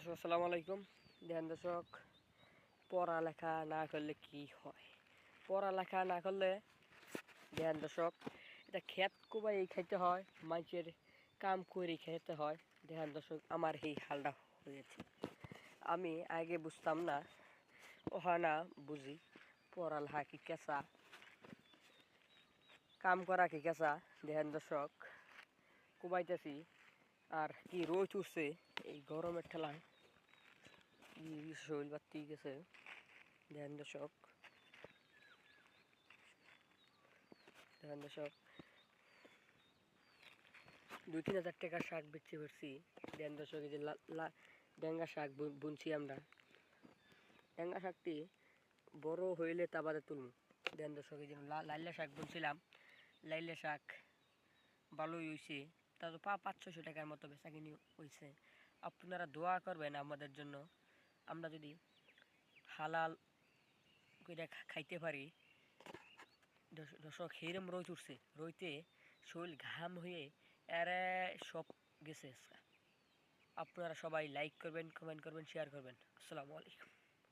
দর্শক আসসালামু আলাইকুম। ধ্যান দর্শক, পড়ালেখা না করলে কি হয়? পড়ালেখা না করলে ধ্যান দর্শক, এটা খেত কোবাই খাইতে হয়, মানুষের কাম করে খেতে হয়। ধ্যান দর্শক, আমার এই হালটা হয়েছে। আমি আগে বুঝতাম না, ওহা না বুঝি পড়ালেখা কি কেঁচা, কাম করা কি কেঁচা। ধ্যান দর্শক, কোবাইতেছি আর কি রোদ উঠছে এই গরমের ঠেলায়, শরীর বাত্তি গেছে। ধ্যান দর্শক, ধ্যান দর্শক, 2-3 হাজার টাকার শাক বেচতে পারছি। ধ্যান দর্শক, এই যে ডেঙ্গা শাক বুনছি আমরা। ডেঙ্গা শাকটি বড় হইলে তা বাদে তুলব। ধ্যান দর্শক, এই যে লাইলা শাক বুনছিলাম, লাইলা শাক ভালোই হয়েছে। তা তো 500-600 টাকার মতো বেচা কিনি হয়েছে। আপনারা দোয়া করবেন আমাদের জন্য, আমরা যদি হালাল করে খাইতে পারি। দর্শক, সেইরম রোদ উঠছে, রইতে শরীর ঘাম হয়ে এরে সব গেছে। আপনারা সবাই লাইক করবেন, কমেন্ট করবেন, শেয়ার করবেন। আসসালামু আলাইকুম।